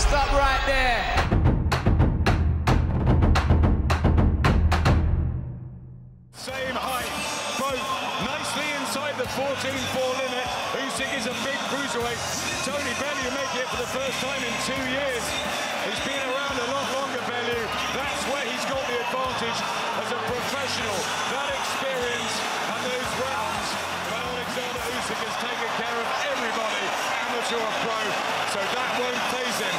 Stop right there. Same height, both nicely inside the 14-4 limit. Usyk is a big cruiserweight. Tony Bellew making it for the first time in 2 years. He's been around a lot longer, Bellew. That's where he's got the advantage as a professional. That experience and those rounds. But Oleksandr Usyk has taken care of everybody, amateur or pro, so that won't faze him.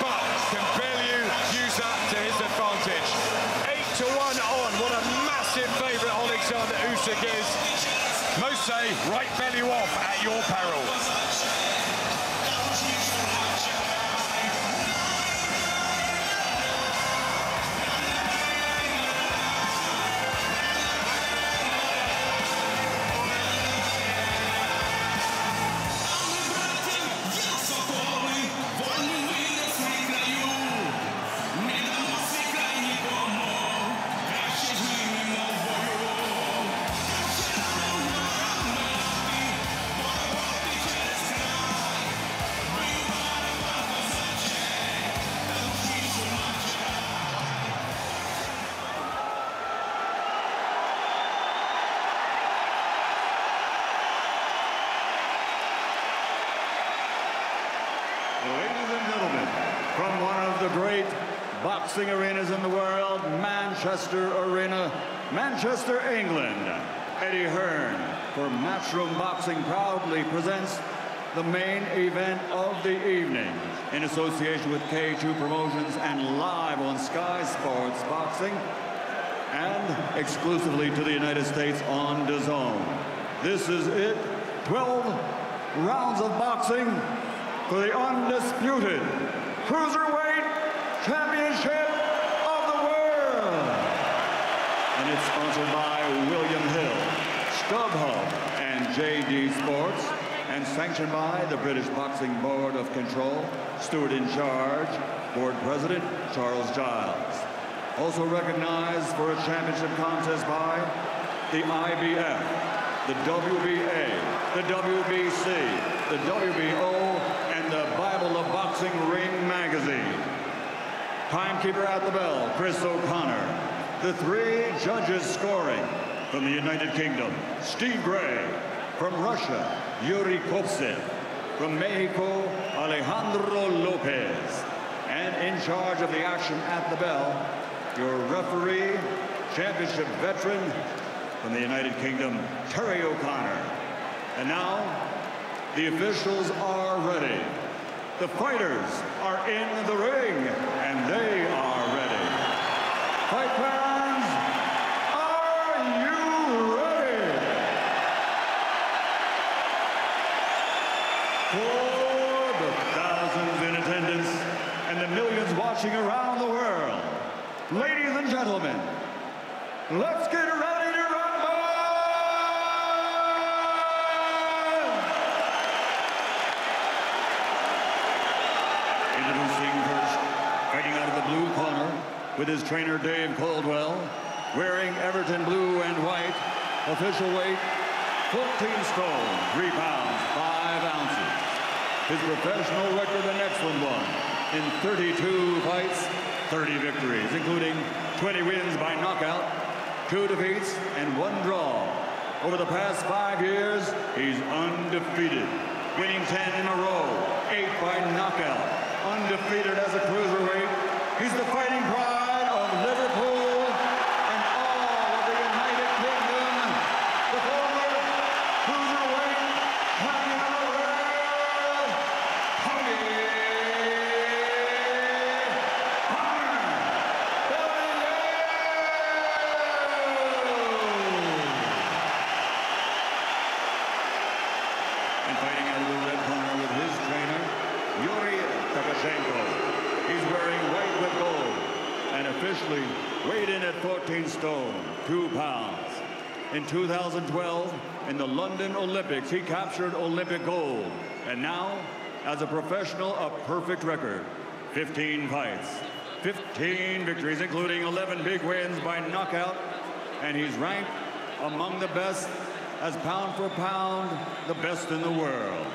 But can Bellew use that to his advantage? 8-1 on. What a massive favourite Oleksandr Usyk is. Most say, write Bellew off at your peril. Ladies and gentlemen, from one of the great boxing arenas in the world, Manchester Arena, Manchester, England, Eddie Hearn for Matchroom Boxing proudly presents the main event of the evening in association with K2 Promotions and live on Sky Sports Boxing and exclusively to the United States on DAZN. This is it, 12 rounds of boxing for the undisputed Cruiserweight Championship of the World. And it's sponsored by William Hill, StubHub, and JD Sports, and sanctioned by the British Boxing Board of Control, Steward in Charge, Board President Charles Giles. Also recognized for a championship contest by the IBF, the WBA, the WBC, the WBO, and the Bible of Boxing Ring Magazine. Timekeeper at the bell, Chris O'Connor. The three judges scoring from the United Kingdom, Steve Gray. From Russia, Yuri Kopsev. From Mexico, Alejandro Lopez. And in charge of the action at the bell, your referee, championship veteran from the United Kingdom, Terry O'Connor. And now, the officials are ready. The fighters are in the ring, and they are ready. Fight fans, are you ready? For the thousands in attendance and the millions watching around the world, ladies and gentlemen, let's get ready to rumble! Introducing first, fighting out of the blue corner with his trainer Dave Caldwell, wearing Everton blue and white, official weight 14 stone, 3 pounds, 5 ounces. His professional record, an excellent one, in 32 fights, 30 victories, including 20 wins by knockout, 2 defeats, and 1 draw. Over the past 5 years, he's undefeated, winning 10 in a row, 8 by knockout, undefeated as a cruiserweight. He's the fighting pride of Liverpool and all of the United Kingdom, the former cruiserweight champion of the world, Tony And fighting out of the red corner with his trainer, Yuri He's wearing white with gold and officially weighed in at 14 stone, 2 pounds. In 2012, in the London Olympics, he captured Olympic gold. And now, as a professional, a perfect record. 15 fights, 15 victories, including 11 big wins by knockout. And he's ranked among the best as pound for pound, the best in the world.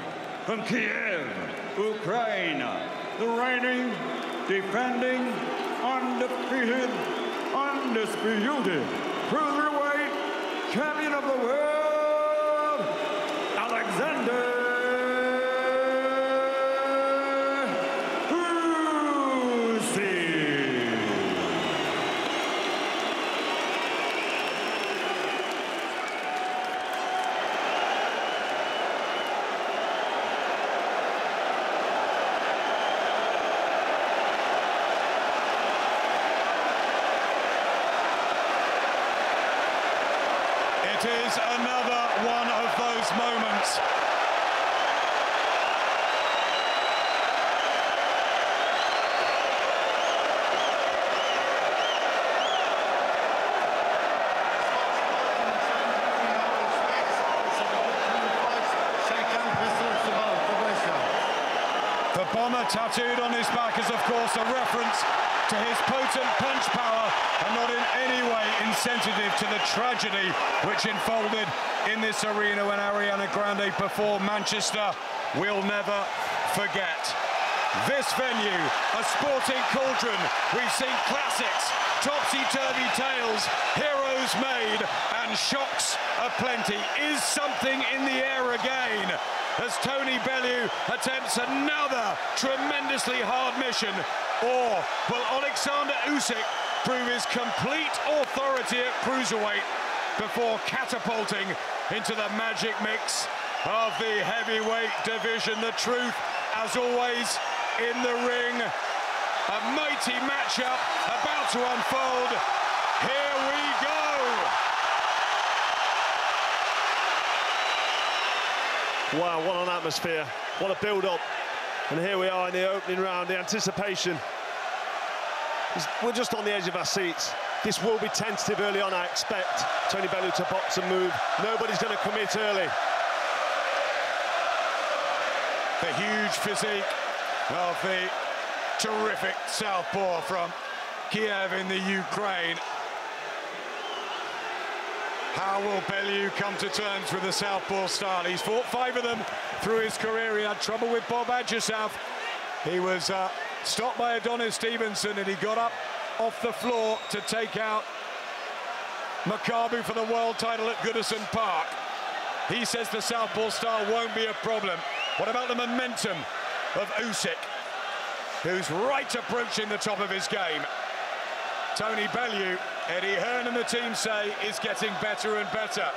From Kiev, Ukraine, the reigning, defending, undefeated, undisputed Cruiserweight champion of the world, Oleksandr Usyk. It is another one of those moments. The bomber tattooed on his back is, of course, a reference to his potent punch power and not in any way insensitive to the tragedy which unfolded in this arena when Ariana Grande performed Manchester. We'll never forget. This venue, a sporting cauldron. We've seen classics, topsy-turvy tales, heroes made, and shocks aplenty. Is something in the air again as Tony Bellew attempts another tremendously hard mission? Or will Oleksandr Usyk prove his complete authority at Cruiserweight before catapulting into the magic mix of the heavyweight division? The truth, as always, in the ring. A mighty matchup about to unfold. Here we go. Wow, what an atmosphere, what a build-up. And here we are in the opening round, the anticipation. We're just on the edge of our seats. This will be tentative early on, I expect. Tony Bellew to box and move. Nobody's going to commit early. The huge physique of the terrific southpaw from Kiev in the Ukraine. How will Bellew come to terms with the southpaw style? He's fought 5 of them through his career. He had trouble with Bob Adjusaf. He was stopped by Adonis Stevenson, and he got up off the floor to take out Makabu for the world title at Goodison Park. He says the southpaw style won't be a problem. What about the momentum of Usyk, who's right approaching the top of his game? Tony Bellew, Eddie Hearn and the team say, is getting better and better.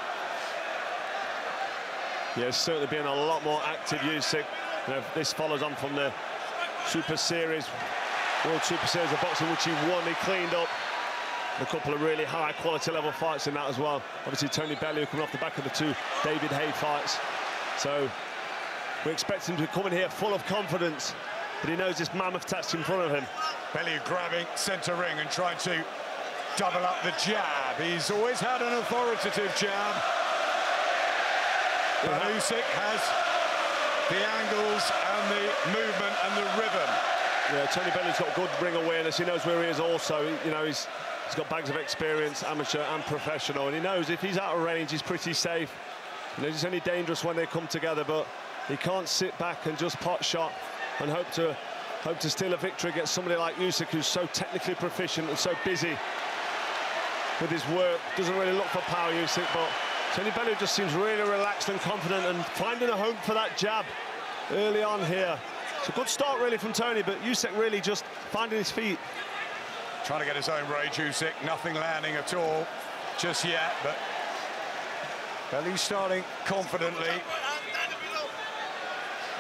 Yeah, it's certainly been a lot more active, Usyk. You know, this follows on from the Super Series, World Super Series of boxing, which he won. He cleaned up a couple of really high quality level fights in that as well. Obviously, Tony Bellew coming off the back of the 2 David Haye fights. So we expect him to come in here full of confidence, but he knows this mammoth task in front of him. Bellew grabbing centre ring and trying to double up the jab. He's always had an authoritative jab. But Usyk has the angles and the movement and the rhythm. Yeah, Tony Bellew's got good ring awareness. He knows where he is also. You know, he's got bags of experience, amateur and professional, and he knows if he's out of range, he's pretty safe. You know, it's only dangerous when they come together, but he can't sit back and just pot shot and hope to steal a victory against somebody like Usyk, who's so technically proficient and so busy with his work. Doesn't really look for power, Usyk, but Tony Bellew just seems really relaxed and confident and finding a home for that jab early on here. It's a good start really from Tony, but Usyk really just finding his feet. Trying to get his own rage, Usyk. Nothing landing at all just yet, but Bellew starting confidently.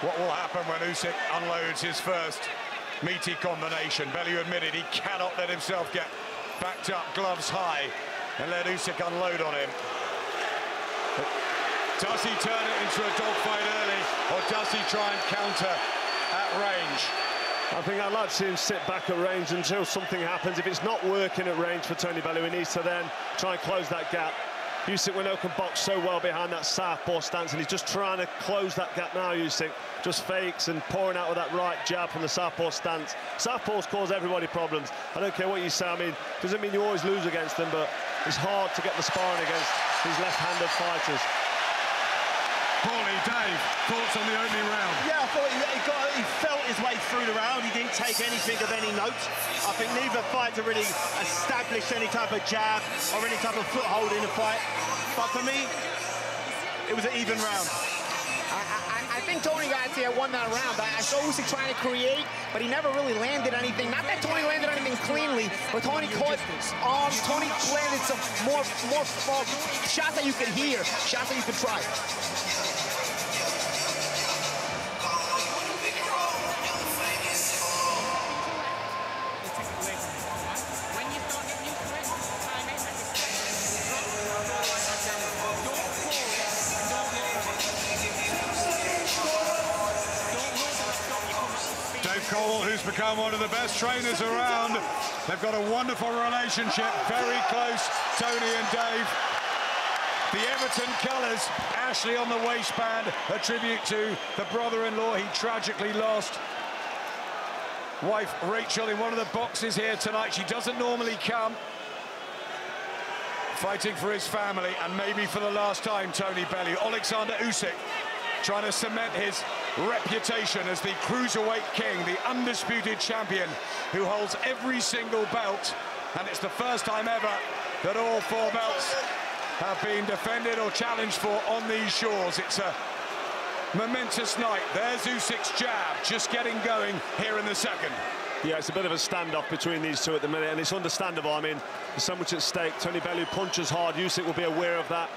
What will happen when Usyk unloads his first meaty combination? Bellew admitted he cannot let himself get backed up, gloves high, and let Usyk unload on him. But does he turn it into a dogfight early, or does he try and counter at range? I think I'd like to see him sit back at range until something happens. If it's not working at range for Tony Bellew, he needs to then try and close that gap. Usyk, we know, can box so well behind that southpaw stance, and he's just trying to close that gap now, Usyk. Just fakes and pouring out with that right jab from the southpaw stance. Southpaws cause everybody problems. I don't care what you say. I mean, doesn't mean you always lose against them, but it's hard to get the sparring against these left-handed fighters. Poorly Dave, thoughts on the opening round? Yeah, I thought he felt his way through the round. He didn't take anything of any note. I think neither fighter really established any type of jab or any type of foothold in the fight. But for me, it was an even round. I think Tony Garcia won that round. I saw Usyk trying to create, but he never really landed anything. Not that Tony landed anything cleanly, but Tony caught Tony landed some more shots that you could hear, shots that you could try. Who's become one of the best trainers around. They've got a wonderful relationship, very close, Tony and Dave. The Everton colours, Ashley on the waistband, a tribute to the brother-in-law he tragically lost. Wife Rachel in one of the boxes here tonight. She doesn't normally come. Fighting for his family, and maybe for the last time, Tony Bellew. Oleksandr Usyk trying to cement his reputation as the Cruiserweight king, the undisputed champion who holds every single belt, and it's the first time ever that all 4 belts have been defended or challenged for on these shores. It's a momentous night. There's Usyk's jab just getting going here in the second. Yeah, it's a bit of a standoff between these two at the minute, and it's understandable. I mean, there's so much at stake. Tony Bellew punches hard. Usyk will be aware of that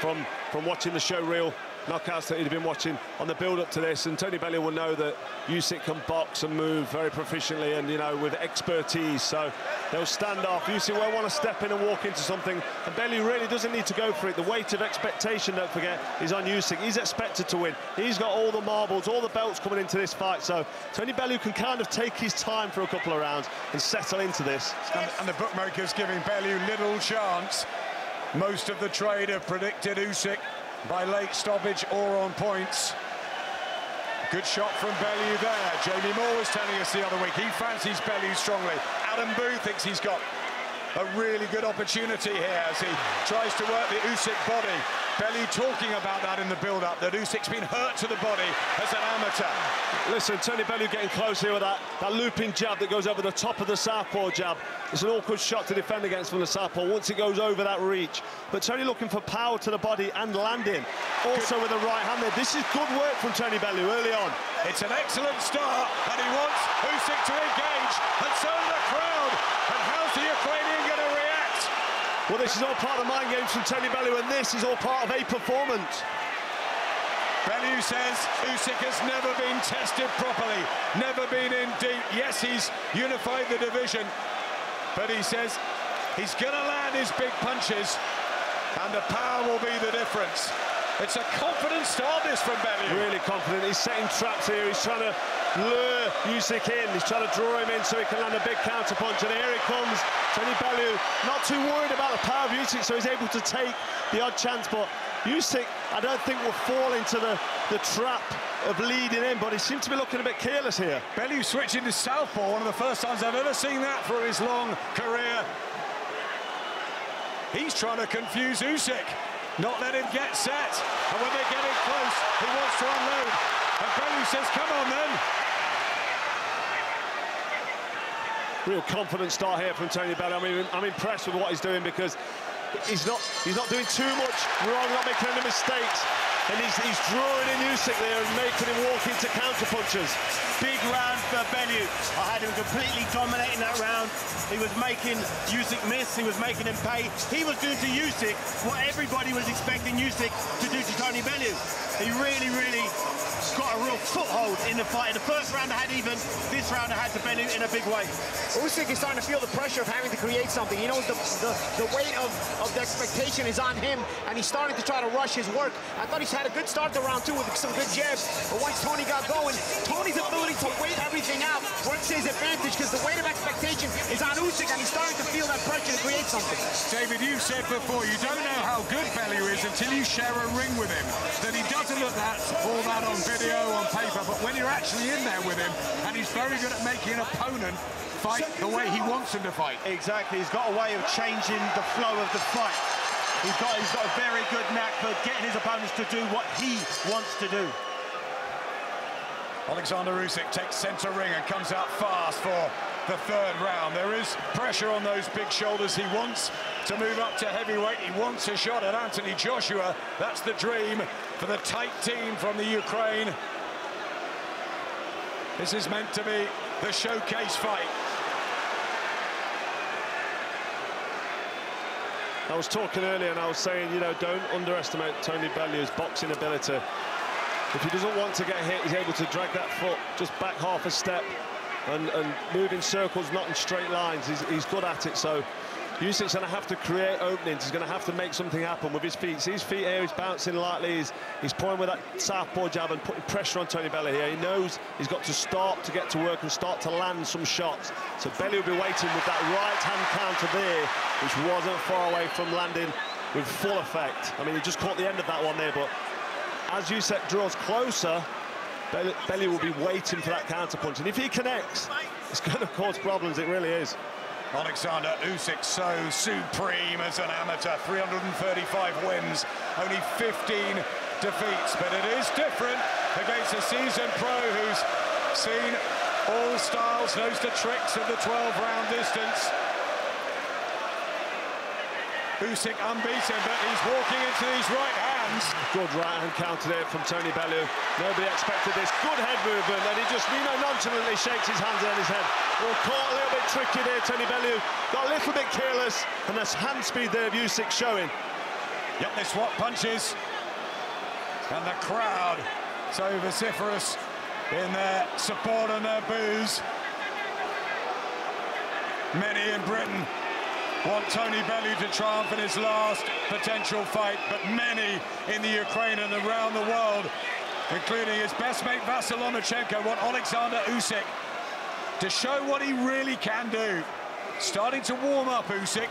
from watching the show reel knockouts that he'd been watching on the build-up to this, and Tony Bellew will know that Usyk can box and move very proficiently and, you know, with expertise, so they'll stand off. Usyk won't want to step in and walk into something, and Bellew really doesn't need to go for it. The weight of expectation, don't forget, is on Usyk. He's expected to win. He's got all the marbles, all the belts coming into this fight, so Tony Bellew can kind of take his time for a couple of rounds and settle into this. And the bookmakers giving Bellew little chance. Most of the trade have predicted Usyk by late stoppage or on points. Good shot from Bellew there. Jamie Moore was telling us the other week he fancies Bellew strongly. Adam Booth thinks he's got a really good opportunity here as he tries to work the Usyk body. Bellew talking about that in the build-up, that Usyk's been hurt to the body as an amateur. Listen, Tony Bellew getting close here with that looping jab that goes over the top of the southpaw jab. It's an awkward shot to defend against from the southpaw once it goes over that reach. But Tony looking for power to the body and landing. Also with the right hand there. This is good work from Tony Bellew early on. It's an excellent start, and he wants Usyk to engage, and so does the crowd. And how's the Ukrainian going to react? Well, this is all part of the mind games from Tony Bellew, and this is all part of a performance. Bellew says Usyk has never been tested properly, never been in deep. Yes, he's unified the division, but he says he's going to land his big punches, and the power will be the difference. It's a confident start, this, from Bellew. Really confident. He's setting traps here. He's trying to lure Usyk in. He's trying to draw him in so he can land a big counter punch. And here it comes. Tony Bellew not too worried about the power of Usyk, so he's able to take the odd chance. But Usyk, I don't think, will fall into the trap of leading in, but he seems to be looking a bit careless here. Bellew switching to southpaw, one of the first times I've ever seen that for his long career. He's trying to confuse Usyk, not let him get set. And when they're getting close, he wants to unload. And Bellew says, come on then. Real confident start here from Tony Bellew. I mean, I'm impressed with what he's doing, because he's not doing too much wrong, not making any mistakes. And he's drawing in Usyk there and making him walk into counter punches. Big round for Bellew. I had him completely dominating that round. He was making Usyk miss, he was making him pay. He was doing to Usyk what everybody was expecting Usyk to do to Tony Bellew. He really, really got a real foothold in the fight. In the first round I had even, this round I had to Bellew in a big way. Usyk is starting to feel the pressure of having to create something. He knows the weight of the expectation is on him, and he's starting to try to rush his work. I thought he's had a good start to round 2 with some good jabs, but once Tony got going, Tony's ability to wait everything out works to his advantage, because the weight of expectation is on Usyk, and he's starting to feel that pressure to create something. David, you said before, you don't know how good Bellew is until you share a ring with him. That he doesn't look all that on video, on paper, but when you're actually in there with him, and he's very good at making an opponent fight the way he wants him to fight. Exactly, he's got a way of changing the flow of the fight. He's got a very good knack for getting his opponents to do what he wants to do. Oleksandr Usyk takes centre ring and comes out fast for the third round. There is pressure on those big shoulders. He wants to move up to heavyweight. He wants a shot at Anthony Joshua. That's the dream for the tight team from the Ukraine. This is meant to be the showcase fight. I was talking earlier and I was saying, you know, don't underestimate Tony Bellew's boxing ability. If he doesn't want to get hit, he's able to drag that foot just back half a step and move in circles, not in straight lines. He's good at it. So Usyk's going to have to create openings. He's going to have to make something happen with his feet. See his feet here, he's bouncing lightly. He's pulling with that southpaw jab and putting pressure on Tony Bellew here. He knows he's got to start to get to work and start to land some shots. So Bellew will be waiting with that right-hand counter there, which wasn't far away from landing with full effect. I mean, he just caught the end of that one there, but as Usyk draws closer, Bellew will be waiting for that counter punch. And if he connects, it's going to cause problems, it really is. Oleksandr Usyk so supreme as an amateur, 335 wins, only 15 defeats, but it is different against a seasoned pro who's seen all styles, knows the tricks of the 12-round distance. Usyk unbeaten, but he's walking into these right hands. Good right-hand counter there from Tony Bellew. Nobody expected this. Good head movement, and he just, you know, nonchalantly shakes his hands on his head. Well, caught a little bit tricky there, Tony Bellew. Got a little bit careless, and that's hand speed there of Usyk showing. Yep, they swap punches. And the crowd so vociferous in their support and their boos. Many in Britain want Tony Bellew to triumph in his last potential fight, but many in the Ukraine and around the world, including his best mate Vasyl Lomachenko, want Oleksandr Usyk to show what he really can do. Starting to warm up, Usyk.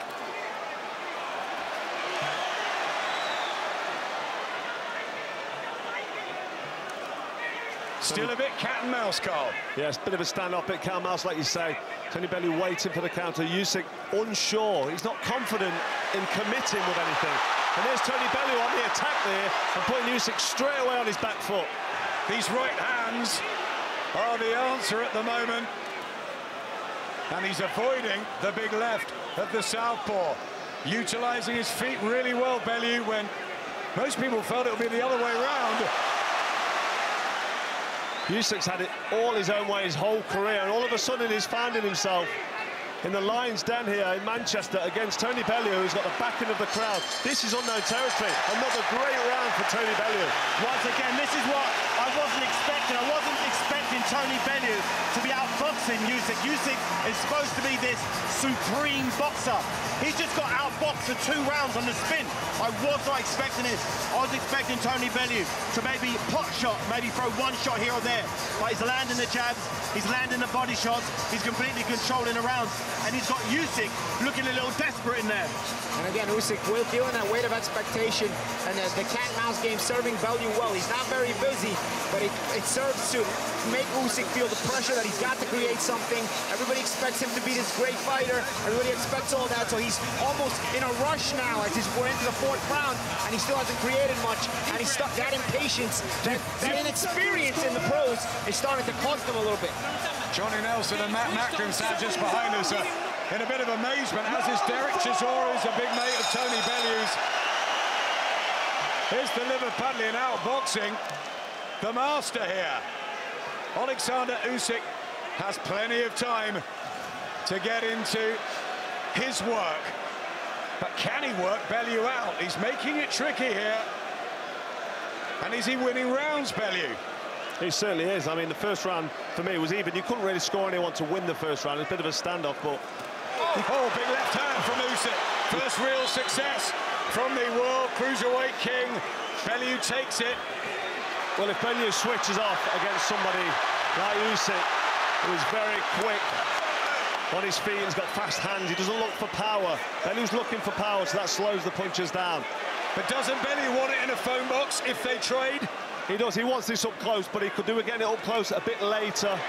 Still a bit cat and mouse, Carl. Yes, bit of a stand-up, bit cat and mouse, like you say. Tony Bellew waiting for the counter. Usyk unsure. He's not confident in committing with anything. And there's Tony Bellew on the attack there and putting Usyk straight away on his back foot. These right hands are the answer at the moment. And he's avoiding the big left of the southpaw. Utilising his feet really well, Bellew, when most people felt it would be the other way around. Usyk's had it all his own way his whole career, and all of a sudden he's finding himself in the Lions Den here in Manchester against Tony Bellew, who's got the backing of the crowd. This is unknown territory. Another great round for Tony Bellew. Once again, this is what I wasn't expecting. I wasn't expecting Tony Bellew to be outboxing Usyk. Usyk is supposed to be this supreme boxer. He's just got outboxed for 2 rounds on the spin. I was not expecting this. I was expecting Tony Bellew to maybe pot shot, maybe throw 1 shot here or there. But he's landing the jabs, he's landing the body shots, he's completely controlling the rounds. And he's got Usyk looking a little desperate in there. And again, Usyk will feeling that weight of expectation, and the cat-mouse game serving Bellew well. He's not very busy, but it serves to make Usyk feel the pressure that he's got to create something. Everybody expects him to be this great fighter. Everybody expects all that, so he's almost in a rush now as we're into the 4th round, and he still hasn't created much, and he's stuck. That impatience, that inexperience in the pros is starting to cost him a little bit. Johnny Nelson and Matchroom sat just behind us in a bit of amazement, as is Derek Chisora, who's a big mate of Tony Bellew's. Here's the Liverpudlian outboxing the master here. Oleksandr Usyk has plenty of time to get into his work. But can he work Bellew out? He's making it tricky here. And is he winning rounds, Bellew? He certainly is. I mean, the first round, for me, was even. You couldn't really score anyone to win the first round. It's a bit of a standoff, but... Oh, big left hand from Usyk. First real success from the world cruiserweight king. Bellew takes it. Well, if Bellew switches off against somebody like Usyk, who's very quick on his feet, he's got fast hands, he doesn't look for power. Bellew's looking for power, so that slows the punches down. But doesn't Bellew want it in a phone box if they trade? He does. He wants this up close, but he could do again it up close a bit later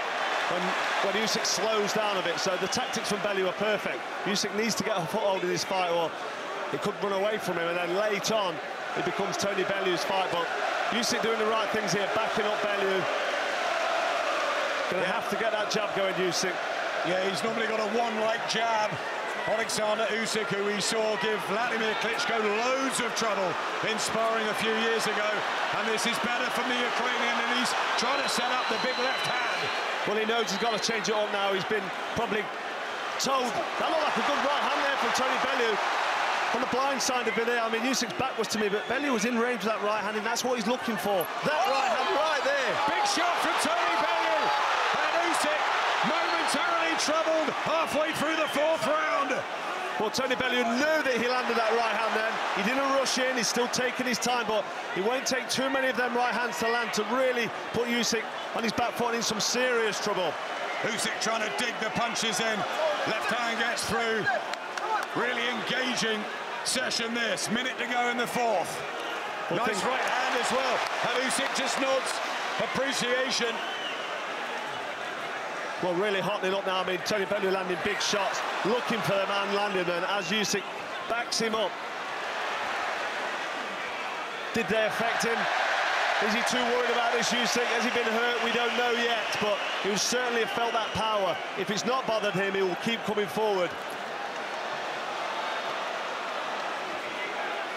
when Usyk slows down a bit. So the tactics from Bellew are perfect. Usyk needs to get a foothold in this fight, or he could run away from him, and then late on, it becomes Tony Bellew's fight. But Usyk doing the right things here, backing up Bellew. Gonna have to get that jab going, Usyk. Yeah, he's normally got a one-leg jab. Oleksandr Usyk, who we saw give Vladimir Klitschko loads of trouble in sparring a few years ago. And this is better from the Ukrainian, and he's trying to set up the big left hand. Well, he knows he's got to change it up now. He's been probably told. That looked like a good right hand there from Tony Bellew. On the blind side of it there, I mean, Usyk's back was to me, but Bellew was in range with that right hand, and that's what he's looking for. That right hand right there. Big shot from Tony Bellew. And Usyk momentarily troubled halfway through the fourth round. Well, Tony Bellew knew that he landed that right hand then. He didn't rush in, he's still taking his time, but he won't take too many of them right hands to land to really put Usyk on his back foot in some serious trouble. Usyk trying to dig the punches in. Left hand gets through. Really engaging session this. Minute to go in the fourth. Well, nice right hand as well. And Usyk just nods appreciation. Well, really hotting up now. I mean, Tony Bellew landing big shots, looking for the man landing, and as Usyk backs him up. Did they affect him? Is he too worried about this, Usyk? Has he been hurt? We don't know yet, but he will certainly have felt that power. If it's not bothered him, he will keep coming forward.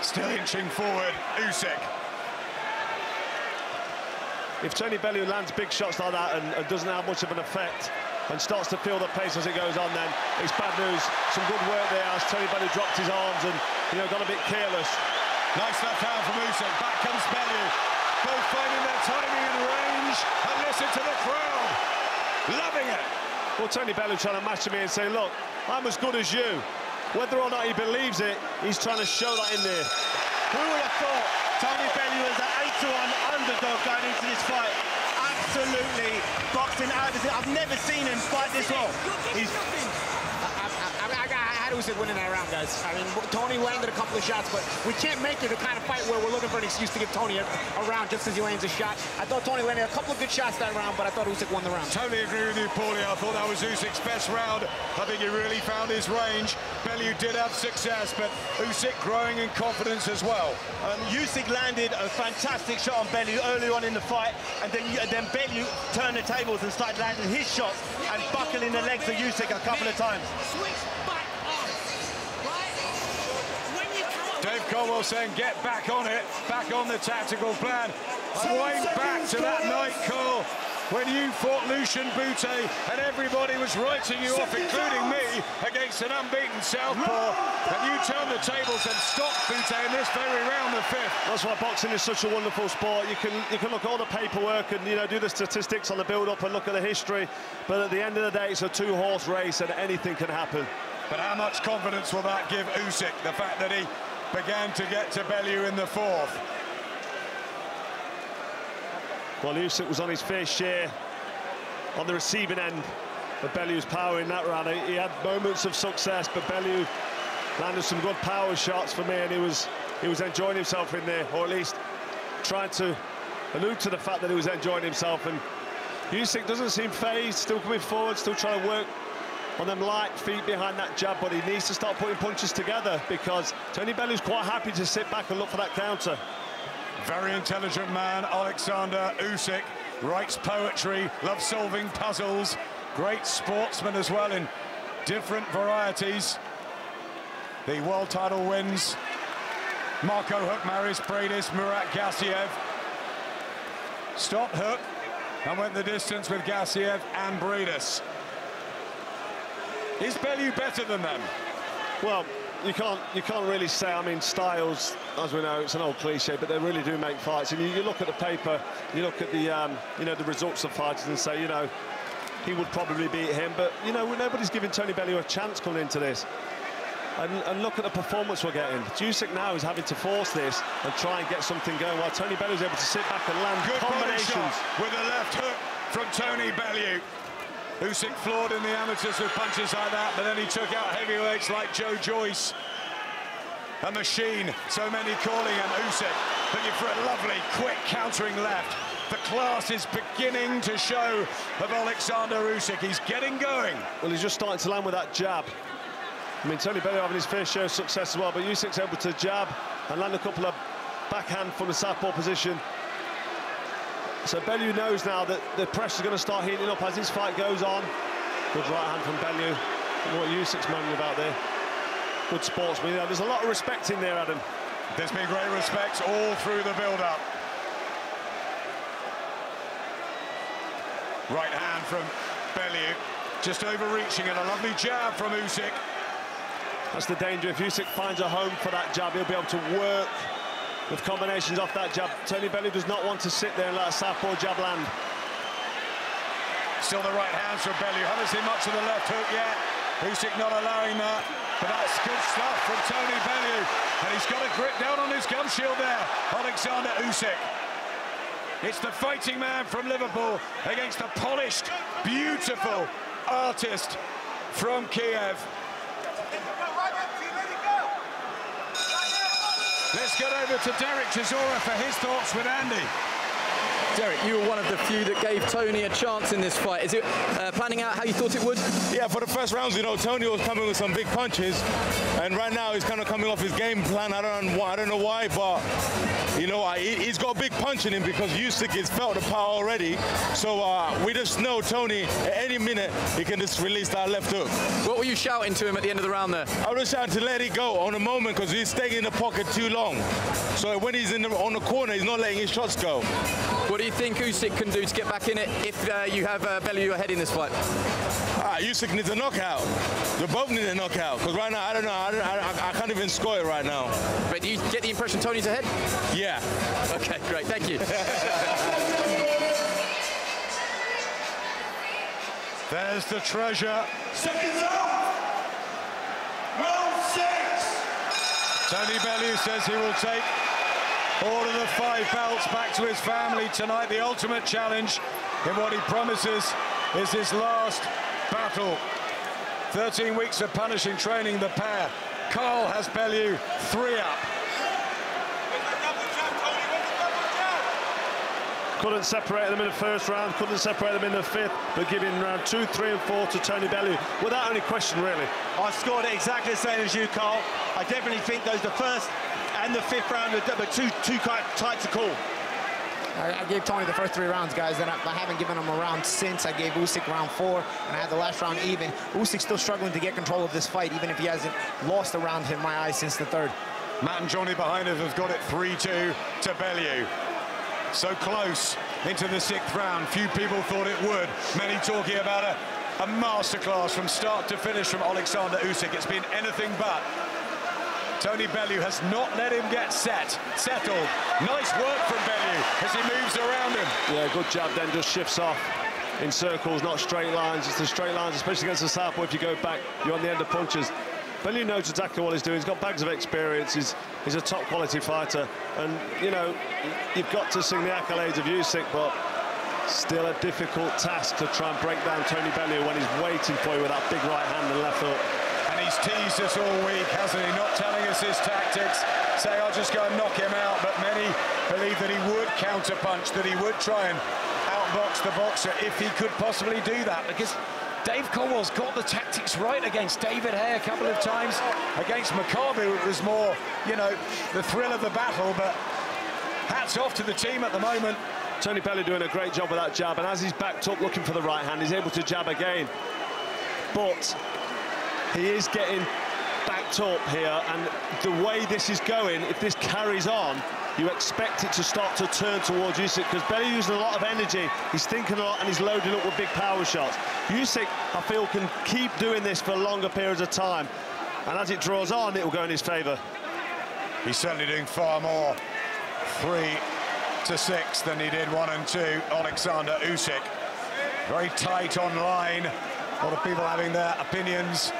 Still inching forward, Usyk. If Tony Bellew lands big shots like that and doesn't have much of an effect and starts to feel the pace as it goes on, then it's bad news. Some good work there as Tony Bellew dropped his arms and, you know, got a bit careless. Nice left hand from Usyk. Back comes Bellew. Both finding their timing and range. And listen to the crowd. Loving it. Well, Tony Bellew trying to match him in and say, look, I'm as good as you. Whether or not he believes it, he's trying to show that in there. Who would have thought Tony Bellew was an 8-to-1 underdog going into this fight? Absolutely boxing out of it. I've never seen him fight this well. I had Usyk winning that round, guys. I mean, Tony landed a couple of shots, but we can't make it the kind of fight where we're looking for an excuse to give Tony a round just because he lands a shot. I thought Tony landed a couple of good shots that round, but I thought Usyk won the round. Totally agree with you, Paulie. I thought that was Usyk's best round. I think he really found his range. Bellew did have success, but Usyk growing in confidence as well. Usyk landed a fantastic shot on Bellew early on in the fight, and then Bellew turned the tables and started landing his shots and buckling the legs of Usyk a couple of times. Dave Caldwell saying, get back on it, back on the tactical plan. I wind back to that night, Cole, when you fought Lucian Bute and everybody was writing you off, including me, against an unbeaten southpaw, and you turned the tables and stopped Bute in this very round, the fifth. That's why boxing is such a wonderful sport. You can look at all the paperwork and, you know, do the statistics on the build-up and look at the history, but at the end of the day, it's a two-horse race and anything can happen. But how much confidence will that give Usyk, the fact that he began to get to Bellew in the fourth? Well, Usyk was on his fair share on the receiving end of Bellew's power in that round. He had moments of success, but Bellew landed some good power shots for me, and he was enjoying himself in there, or at least trying to allude to the fact that he was enjoying himself. And Usyk doesn't seem phased, still coming forward, still trying to work on them light feet behind that jab, but he needs to start putting punches together because Tony Bellew's quite happy to sit back and look for that counter. Very intelligent man, Oleksandr Usyk. Writes poetry, loves solving puzzles. Great sportsman as well in different varieties. The world title wins. Marco Hook, Maris Bradis, Murat Gassiev. Stopped Hook and went the distance with Gassiev and Bradis. Is Bellew better than them? Well, you can't really say. I mean, styles, as we know, it's an old cliche, but they really do make fights. And you look at the paper, you look at the you know, the results of fighters and say, you know, he would probably beat him. But you know, nobody's giving Tony Bellew a chance coming into this. And look at the performance we're getting. Usyk now is having to force this and try and get something going, while Tony Bellew's able to sit back and land good combinations. With a left hook from Tony Bellew. Usyk floored in the amateurs with punches like that, but then he took out heavyweights like Joe Joyce. A machine, so many calling him. Usyk looking for a lovely, quick countering left. The class is beginning to show of Oleksandr Usyk. He's getting going. Well, he's just starting to land with that jab. I mean, Tony Bellew having his fair share of success as well, but Usyk's able to jab and land a couple of backhand from the southpaw position. So Bellew knows now that the pressure's going to start heating up as this fight goes on. Good right hand from Bellew. What Usyk's moaning about there. Good sportsman. You know, there's a lot of respect in there, Adam. There's been great respect all through the build-up. Right hand from Bellew, just overreaching, and a lovely jab from Usyk. That's the danger. If Usyk finds a home for that jab, he'll be able to work with combinations off that jab. Tony Bellew does not want to sit there and let a southpaw jab land. Still the right hands from Bellew. Haven't seen much of the left hook yet. Usyk not allowing that. But that's good stuff from Tony Bellew. And he's got a grip down on his gum shield there. Oleksandr Usyk. It's the fighting man from Liverpool against the polished, beautiful artist from Kiev. Let's get over to Derek Chisora for his thoughts with Andy. Derek, you were one of the few that gave Tony a chance in this fight. Is it planning out how you thought it would? Yeah, for the first rounds, you know, Tony was coming with some big punches, and right now he's kind of coming off his game plan. I don't know why, but you know, he's got a big punch in him because Usyk has felt the power already. So we just know Tony, at any minute, he can just release that left hook. What were you shouting to him at the end of the round there? I was shouting to let it go on the moment because he's staying in the pocket too long. So when he's on the corner, he's not letting his shots go. What do you think Usyk can do to get back in it if you have Bellew ahead in this fight? Usyk needs a knockout. They both need a knockout because right now, I don't know, I can't even score it right now. But do you get the impression Tony's ahead? Yeah. Okay, great, thank you. There's the treasure. Seconds out. Round 6. Tony Bellew says he will take all of the 5 belts back to his family tonight. The ultimate challenge in what he promises is his last battle. 13 weeks of punishing training the pair. Carl has Bellew 3 up. Couldn't separate them in the first round, couldn't separate them in the 5th, but giving round 2, 3 and 4 to Tony Bellew without any question, really. I scored it exactly the same as you, Carl. I definitely think those the 1st and the 5th round were too tight to call. I gave Tony the first 3 rounds, guys, and I haven't given him a round since. I gave Usyk round 4, and I had the last round even. Usyk's still struggling to get control of this fight, even if he hasn't lost a round in my eyes since the 3rd. Matt and Johnny behind us have got it 3-2 to Bellew. So close into the 6th round. Few people thought it would. Many talking about a masterclass from start to finish from Oleksandr Usyk. It's been anything but. Tony Bellew has not let him get settled. Nice work from Bellew as he moves around him. Yeah, good jab then, just shifts off in circles, not straight lines. It's the straight lines, especially against the southpaw. If you go back, you're on the end of punches. Bellew knows exactly what he's doing. He's got bags of experience. He's a top quality fighter. And, you know, you've got to sing the accolades of Usyk, but still a difficult task to try and break down Tony Bellew when he's waiting for you with that big right hand and left hook. And he's teased us all week, hasn't he? Not telling us his tactics, saying I'll just go and knock him out. But many believe that he would counter-punch, that he would try and outbox the boxer if he could possibly do that, because Dave Colwell's got the tactics right against David Hay a couple of times. Against Makabu, it was more, you know, the thrill of the battle, but hats off to the team at the moment. Tony Bellew doing a great job with that jab, and as he's backed up looking for the right hand, he's able to jab again. But he is getting backed up here, and the way this is going, if this carries on, you expect it to start to turn towards Usyk, because Bellew using a lot of energy, he's thinking a lot, and he's loading up with big power shots. Usyk, I feel, can keep doing this for longer periods of time, and as it draws on, it will go in his favour. He's certainly doing far more 3-6 than he did 1 and 2, Oleksandr Usyk. Very tight on line, a lot of people having their opinions.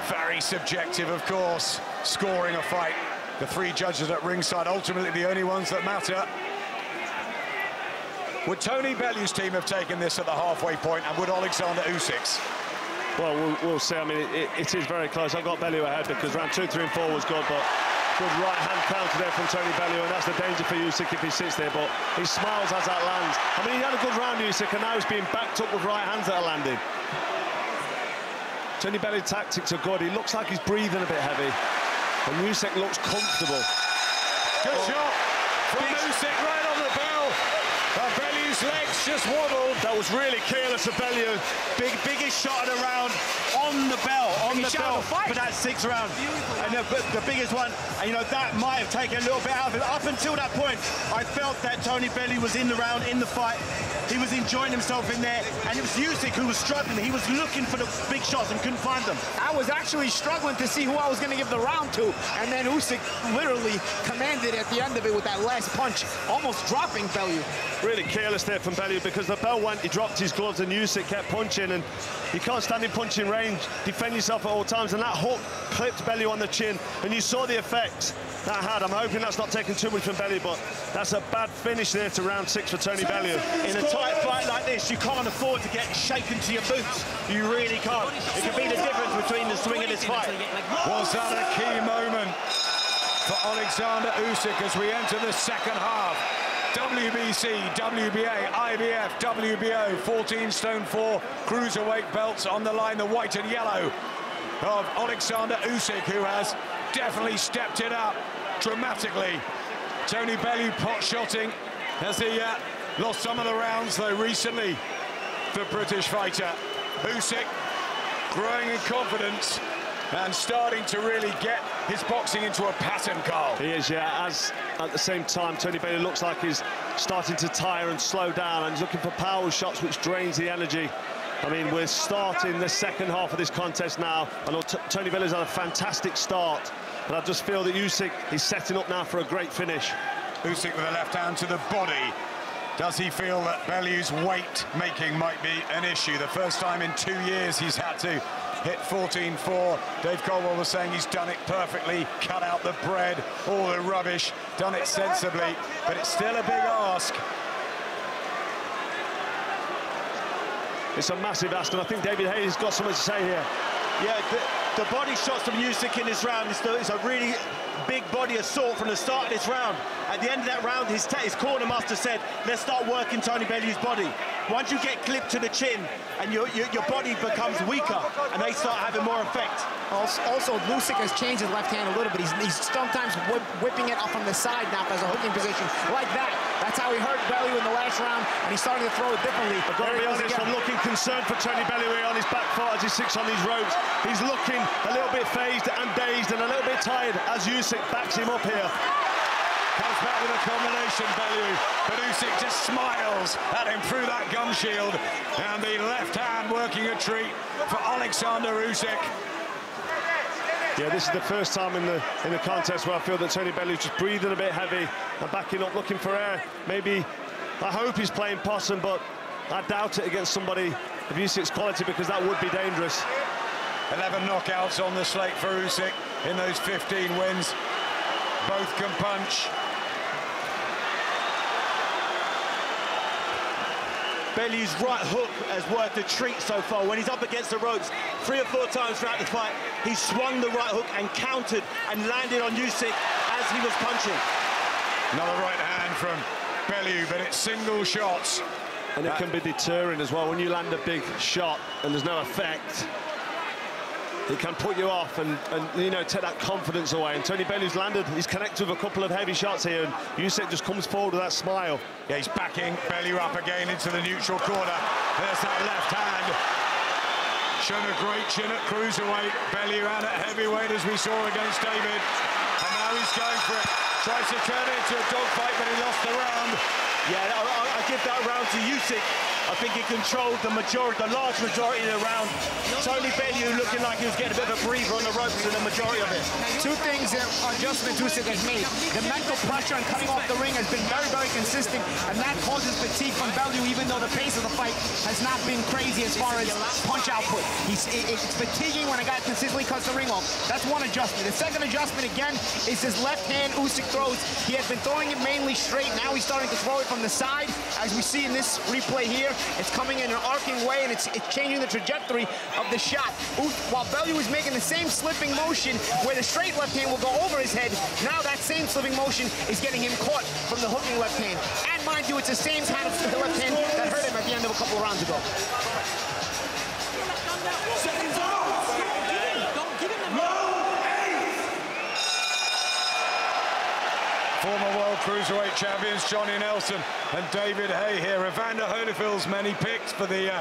Very subjective, of course, scoring a fight. The 3 judges at ringside, ultimately the only ones that matter. Would Tony Bellew's team have taken this at the halfway point, and would Oleksandr Usyk's? Well, we'll see. I mean, it is very close. I've got Bellew ahead because round 2, 3 and 4 was good, but good right-hand counter there from Tony Bellew, and that's the danger for Usyk if he sits there, but he smiles as that lands. I mean, he had a good round, Usyk, and now he's being backed up with right hands that are landing. Tony Bellew's tactics are good. He looks like he's breathing a bit heavy. And Usyk looks comfortable. Good shot from Usyk right on the bell. Bellew's legs just waddled. That was really careless of Bellew. Biggest shot of the round on the bell, for that 6th round. And the biggest one, and you know, that might have taken a little bit out of it. Up until that point, I felt that Tony Bellew was in the round, in the fight. He was enjoying himself in there, and it was Usyk who was struggling. He was looking for the big shots and couldn't find them. I was actually struggling to see who I was going to give the round to, and then Usyk literally commanded at the end of it with that last punch, almost dropping Bellew. Really careless there from Bellew, because the bell went, he dropped his gloves, and Usyk kept punching, and you can't stand in punching range. Defend yourself at all times, and that hook clipped Bellew on the chin, and you saw the effects that had. I'm hoping that's not taking too much from Bellew, but that's a bad finish there to round 6 for Tony Bellew. In a tight fight like this, you can't afford to get shaken to your boots. You really can't. It could be the difference between the swing of this fight. Was that a key moment for Oleksandr Usyk as we enter the 2nd half? WBC, WBA, IBF, WBO, 14 stone 4 cruiserweight belts on the line, the white and yellow of Oleksandr Usyk, who has definitely stepped it up dramatically. Tony Bellew pot-shotting as he lost some of the rounds, though, recently, the British fighter. Usyk growing in confidence and starting to really get his boxing into a pattern, Carl. He is, yeah, as at the same time, Tony Bellew looks like he's starting to tire and slow down, and he's looking for power shots, which drains the energy. I mean, we're starting the 2nd half of this contest now. I know Tony Bellew's had a fantastic start, but I just feel that Usyk is setting up now for a great finish. Usyk with a left hand to the body. Does he feel that Bellew's weight making might be an issue? The first time in 2 years he's had to hit 14-4. Dave Caldwell was saying he's done it perfectly, cut out the bread, all the rubbish, done it sensibly, but it's still a big ask. It's a massive ask, and I think David Hayes has got something to say here. Yeah, the body shots from Usyk in this round is a really big body assault from the start of this round. At the end of that round, his corner must have said, let's start working Tony Bellew's body. Once you get clipped to the chin and your body becomes weaker, and they start having more effect. Also, Usyk has changed his left hand a little bit. He's sometimes whipping it up from the side now as a hooking position, like that. That's how he hurt Bellew in the last round, and he's starting to throw it differently. I've got to be honest, I'm looking concerned for Tony Bellew here on his back foot as he sits on these ropes. He's looking a little bit phased and dazed and a little bit tired as Usyk backs him up here. Comes back with a combination, Bellew, but Usyk just smiles at him through that gum shield, and the left hand working a treat for Oleksandr Usyk. Yeah, this is the first time in the contest where I feel that Tony Bellew's just breathing a bit heavy and backing up, looking for air. Maybe, I hope he's playing possum, but I doubt it against somebody of Usyk's quality, because that would be dangerous. 11 knockouts on the slate for Usyk in those 15 wins. Both can punch. Bellew's right hook has worked a treat so far. When he's up against the ropes 3 or 4 times throughout the fight, he swung the right hook and countered and landed on Usyk as he was punching. Another right hand from Bellew, but it's single shots. And it can be deterring as well. When you land a big shot and there's no effect, it can put you off and you know, take that confidence away. And Tony Bellew's landed, he's connected with a couple of heavy shots here, and Usyk just comes forward with that smile. Yeah, he's backing Bellew up again into the neutral corner. There's that left hand. Shown a great chin at cruiserweight. Bellew and at heavyweight, as we saw against David. And now he's going for it. Tries to turn it into a dogfight, but he lost the round. Yeah, I give that round to Usyk. I think he controlled the large majority of the round. Tony Bellew looking like he was getting a bit of a breather on the ropes in the majority of it. 2 things adjustment Usyk has made. The mental pressure on cutting off the ring has been very, very consistent, and that causes fatigue from Bellew, even though the pace of the fight has not been crazy as far as punch output. It's fatiguing when a guy consistently cuts the ring off. That's one adjustment. The second adjustment, again, is his left hand Usyk throws. He has been throwing it mainly straight. Now he's starting to throw it from the side, as we see in this replay here. It's coming in an arcing way, and it's changing the trajectory of the shot. While Bellew is making the same slipping motion where the straight left hand will go over his head, now that same slipping motion is getting him caught from the hooking left hand. And mind you, it's the same kind of left hand that hurt him at the end of a couple of rounds ago. Cruiserweight champions Johnny Nelson and David Hay here. Evander Holyfield's many picks for the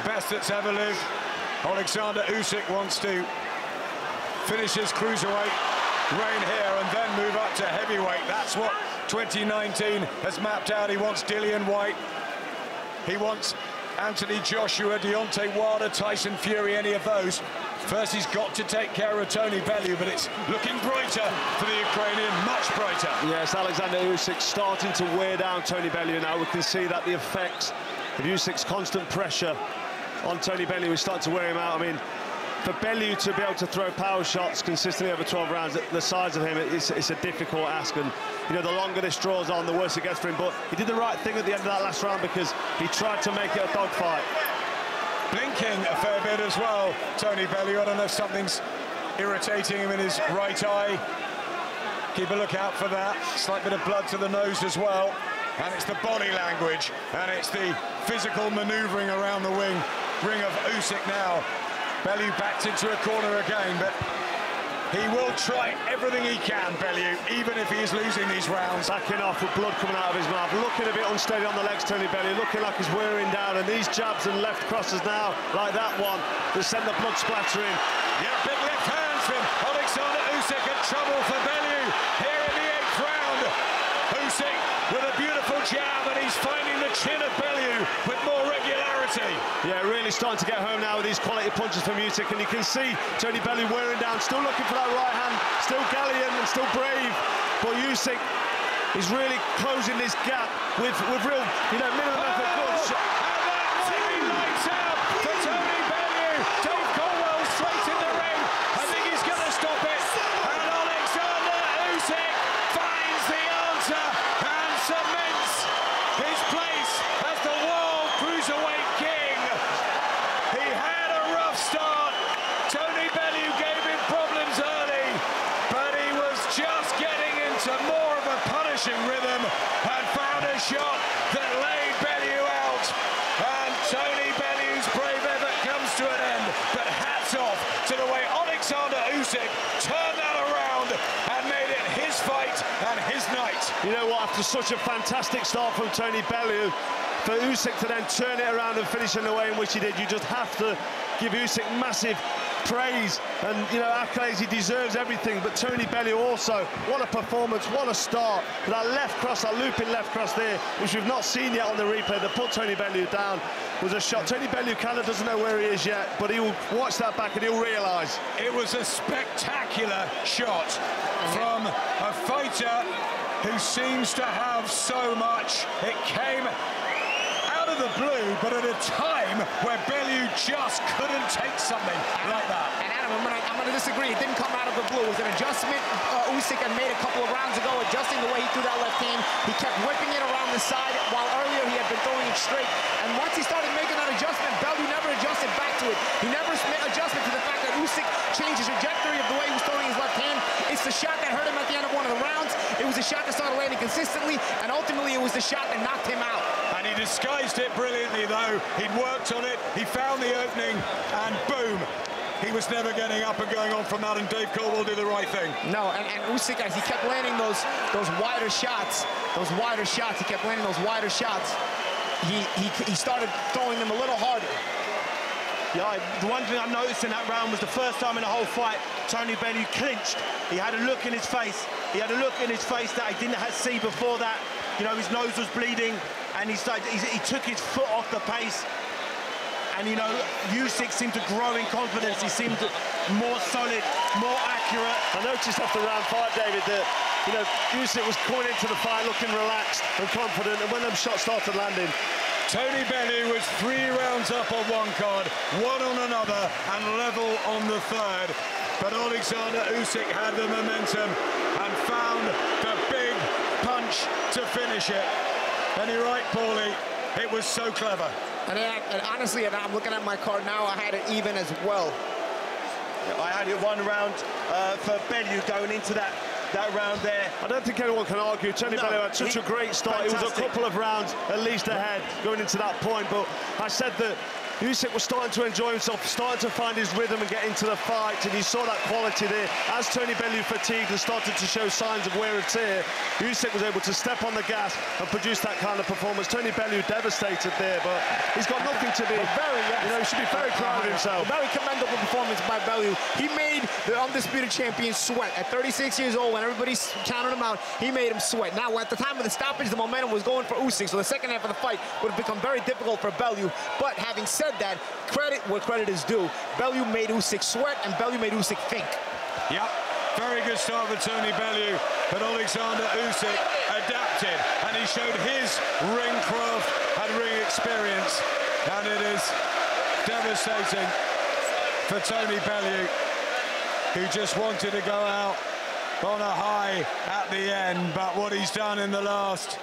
best that's ever lived. Oleksandr Usyk wants to finish his Cruiserweight reign here and then move up to heavyweight. That's what 2019 has mapped out. He wants Dillian White. He wants Anthony Joshua, Deontay Wilder, Tyson Fury, any of those. First, he's got to take care of Tony Bellew, but it's looking brighter for the Ukrainian, much brighter. Yes, Oleksandr Usyk starting to wear down Tony Bellew now. We can see that the effects of Usyk's constant pressure on Tony Bellew is starting to wear him out. I mean, for Bellew to be able to throw power shots consistently over 12 rounds, the size of him, it's a difficult ask. And, you know, the longer this draws on, the worse it gets for him. But he did the right thing at the end of that last round because he tried to make it a dogfight. Blinking a fair bit as well, Tony Bellew. I don't know if something's irritating him in his right eye. Keep a look out for that. Slight bit of blood to the nose as well. And it's the body language, and it's the physical manoeuvring around the ring of Usyk now. Bellew backed into a corner again, but he will try everything he can, Bellew, even if he's losing these rounds. Backing off with blood coming out of his mouth, looking a bit unsteady on the legs, Tony Bellew, looking like he's wearing down, and these jabs and left crosses now, like that one, that send the blood splattering. Yeah, big left hands from Oleksandr Usyk, and trouble for Bellew here in the 8th round. Usyk with a beautiful jab, and he's finding the chin of Bellew with more regularity. Yeah, really starting to get home now with these quality punches from Usyk, and you can see Tony Bellew wearing down, still looking for that right hand, still gallant and still brave, but Usyk is really closing this gap with real, you know, minimum effort. Good shot. And that TV lights out for Tony Bellew. Dave Colwell straight in the ring. I think he's going to stop it. And Oleksandr Usyk finds the answer and cements his place as the world cruiserweight king. He had a rough start. Tony Bellew gave him problems early, but he was just getting into more of a punishing rhythm and found a shot that laid Bellew out. And Tony Bellew's brave effort comes to an end. But hats off to the way Oleksandr Usyk turned that around and made it his fight and his night. You know what, after such a fantastic start from Tony Bellew, for Usyk to then turn it around and finish in the way in which he did, you just have to give Usyk massive praise and, you know, accolades. He deserves everything, but Tony Bellew also, what a performance, what a start. That left cross, that looping left cross there, which we've not seen yet on the replay, that put Tony Bellew down, was a shot. Tony Bellew kind of doesn't know where he is yet, but he'll watch that back and he'll realise. It was a spectacular shot from a fighter who seems to have so much. It came out of the blue, but at a time where Bellew just couldn't take something like that. And Adam, I'm going to disagree. It didn't come out of the blue. It was an adjustment Usyk had made a couple of rounds ago, adjusting the way he threw that left hand. He kept whipping it around the side, while earlier he had been throwing it straight. And once he started making that adjustment, Bellew never adjusted back to it. He never made adjustment to the fact that Usyk changed his trajectory of the way he was throwing his left hand. It's the shot that hurt him at the end of one of the rounds. It was the shot that started landing consistently, and ultimately it was the shot that knocked him out. And he disguised it brilliantly, though. He'd worked on it, he found the opening, and boom, he was never getting up and going on from that, and Dave Colwell did the right thing. No, and Usyk, as he kept landing those wider shots, he kept landing those wider shots, he started throwing them a little harder. Yeah, the one thing I noticed in that round was the first time in the whole fight, Tony Bellew clinched. He had a look in his face. He had a look in his face that he didn't see before that. You know, his nose was bleeding, and he took his foot off the pace. And, you know, Usyk seemed to grow in confidence. He seemed more solid, more accurate. I noticed after round 5, David, that, you know, Usyk was coming into the fight looking relaxed and confident, and when them shots started landing, Tony Bellew was 3 rounds up on one card, 1 on another, and level on the third. But Oleksandr Usyk had the momentum and found the big punch to finish it. And you're right, Paulie, it was so clever. And honestly, and I'm looking at my card now, I had it even as well. I had it 1 round for Bellew going into that round there. I don't think anyone can argue. Tony Bellew had such a great start. It was a couple of rounds at least ahead going into that point, but I said that Usyk was starting to enjoy himself, starting to find his rhythm and get into the fight, and you saw that quality there. As Tony Bellew fatigued and started to show signs of wear and tear, Usyk was able to step on the gas and produce that kind of performance. Tony Bellew devastated there, but he's got nothing to be, he should be very proud of himself. A very commendable performance by Bellew. He made the undisputed champion sweat. At 36 years old, when everybody's counting him out, he made him sweat. Now, at the time of the stoppage, the momentum was going for Usyk, so the second half of the fight would have become very difficult for Bellew. But having said that, credit where credit is due. Bellew made Usyk sweat, and Bellew made Usyk think. Yep, very good start for Tony Bellew, but Oleksandr Usyk adapted, and he showed his ring craft and ring experience, and it is devastating for Tony Bellew, who just wanted to go out on a high at the end, but what he's done in the last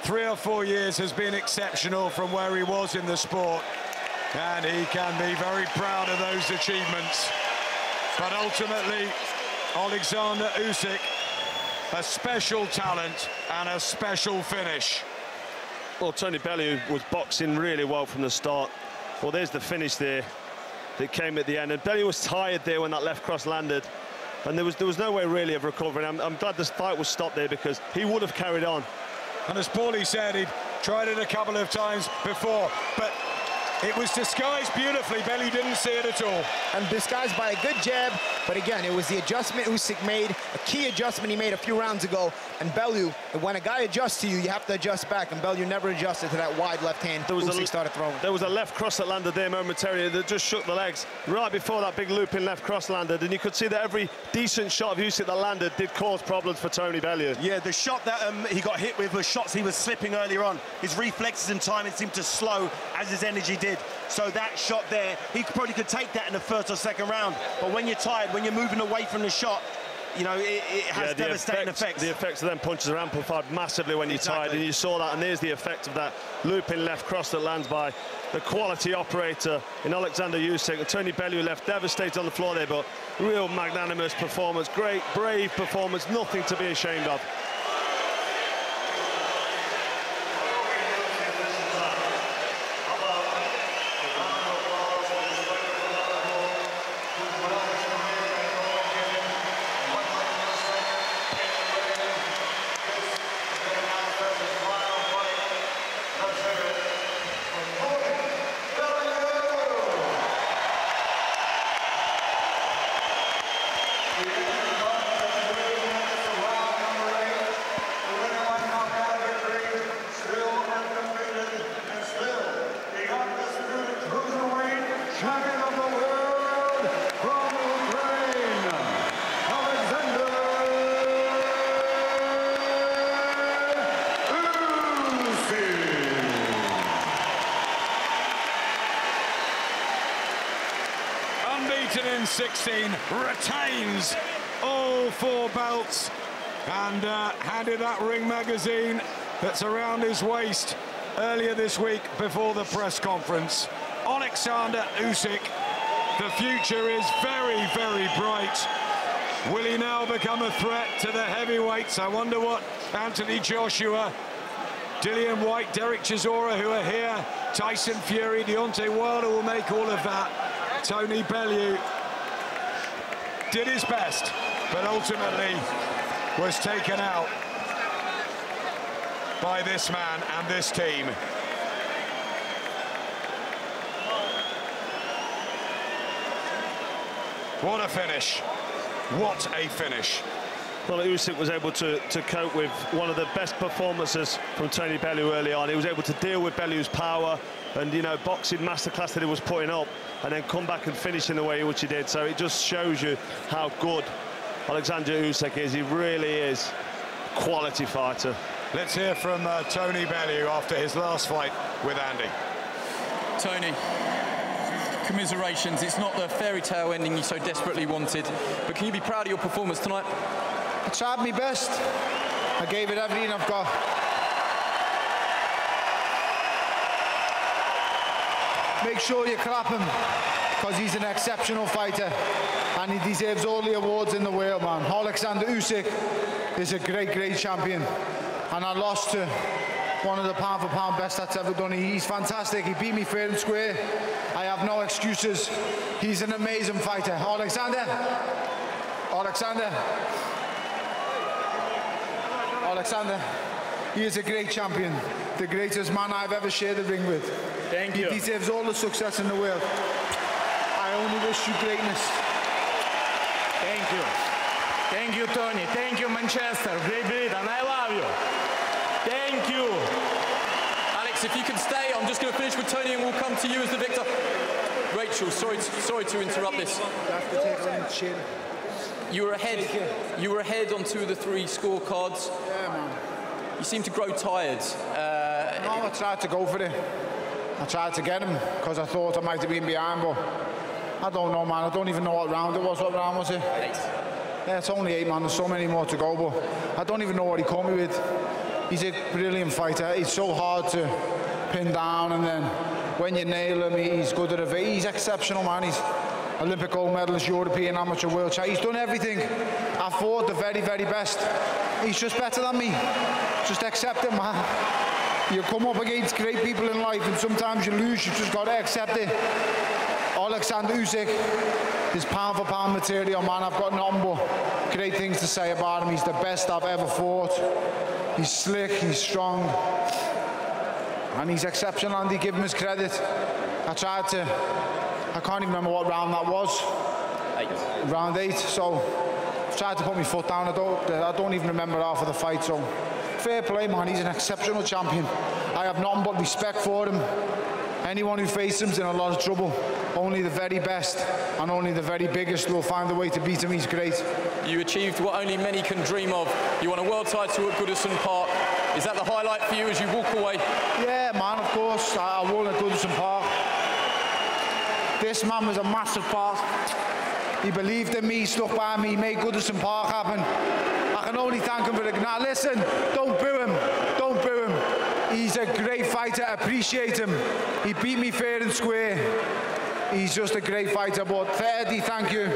3 or 4 years has been exceptional from where he was in the sport, and he can be very proud of those achievements. But ultimately, Oleksandr Usyk, a special talent and a special finish. Well, Tony Bellew was boxing really well from the start. Well, there's the finish there that came at the end, and Bellew was tired there when that left cross landed, and there was no way really of recovering. I'm glad this fight was stopped there, because he would have carried on. And as Paulie said, he'd tried it a couple of times before, but it was disguised beautifully. Bellew didn't see it at all. And disguised by a good jab, but again, it was the adjustment Usyk made, a key adjustment he made a few rounds ago. And Bellew, when a guy adjusts to you, you have to adjust back, and Bellew never adjusted to that wide left hand Usyk started throwing. There was a left cross that landed there momentarily that just shook the legs right before that big looping left cross landed, and you could see that every decent shot of Usyk that landed did cause problems for Tony Bellew. Yeah, the shot that he got hit with were shots he was slipping earlier on. His reflexes and timing seemed to slow as his energy did. So that shot there, he probably could take that in the first or second round. But when you're tired, when you're moving away from the shot, you know, it has devastating effects. The effects of them punches are amplified massively when you're tired, and you saw that, and there's the effect of that looping left cross that lands by the quality operator in Oleksandr Usyk. And Tony Bellew left devastated on the floor there, but real magnanimous performance, great, brave performance, nothing to be ashamed of. Champion of the world from Ukraine, Oleksandr Usyk. Unbeaten in 16, retains all 4 belts, and handed that ring magazine that's around his waist earlier this week before the press conference. Oleksandr Usyk, the future is very, very bright. Will he now become a threat to the heavyweights? I wonder what Anthony Joshua, Dillian White, Derek Chisora, who are here, Tyson Fury, Deontay Wilder will make all of that. Tony Bellew did his best, but ultimately was taken out by this man and this team. What a finish. What a finish. Well, Usyk was able to cope with one of the best performances from Tony Bellew early on. He was able to deal with Bellew's power and, you know, boxing masterclass that he was putting up, and then come back and finish in the way in which he did. So it just shows you how good Oleksandr Usyk is. He really is a quality fighter. Let's hear from Tony Bellew after his last fight with Andy. Tony, commiserations. It's not the fairy tale ending you so desperately wanted, but can you be proud of your performance tonight? I tried my best. I gave it everything I've got. Make sure you clap him, because he's an exceptional fighter and he deserves all the awards in the world, man. Oleksandr Usyk is a great, great champion, and I lost to one of the pound-for-pound best that's ever done it. He's fantastic. He beat me fair and square. I have no excuses. He's an amazing fighter. Oleksandr. He is a great champion. The greatest man I've ever shared the ring with. Thank you. He deserves all the success in the world. I only wish you greatness. Thank you. Thank you, Tony. Thank you, Manchester. Great Britain. I love you. Thank you. Alex, if you can stay, I'm just going to finish with Tony and we'll come to you as the victor. Rachel, sorry to interrupt this. You were ahead on 2 of the 3 scorecards. Yeah, man. You seem to grow tired. No, I tried to go for it. I tried to get him because I thought I might have been behind, but I don't know, man. I don't even know what round it was. What round was it? 8. Yeah, it's only 8, man. There's so many more to go, but I don't even know what he caught me with. He's a brilliant fighter. He's so hard to pin down, and then when you nail him, he's good at it. He's exceptional, man. He's Olympic gold medalist, European amateur world champion. He's done everything. I fought the very, very best. He's just better than me. Just accept it, man. You come up against great people in life, and sometimes you lose. You just got to accept it. Oleksandr Usyk is pound-for-pound material, man. I've got nothing but great things to say about him. He's the best I've ever fought. He's slick, he's strong, and he's exceptional, and he give him his credit. I can't even remember what round that was. 8. Round 8, so I tried to put my foot down. I don't even remember half of the fight, so fair play, man. He's an exceptional champion. I have nothing but respect for him. Anyone who faces him is in a lot of trouble. Only the very best and only the very biggest will find a way to beat him. He's great. You achieved what only many can dream of. You won a world title at Goodison Park. Is that the highlight for you as you walk away? Yeah, man, of course. I won at Goodison Park. This man was a massive part. He believed in me, stuck by me, made Goodison Park happen. I can only thank him for it. Now listen, don't boo him. Don't boo him. He's a great fighter. Appreciate him. He beat me fair and square. He's just a great fighter. But for Eddie, thank you.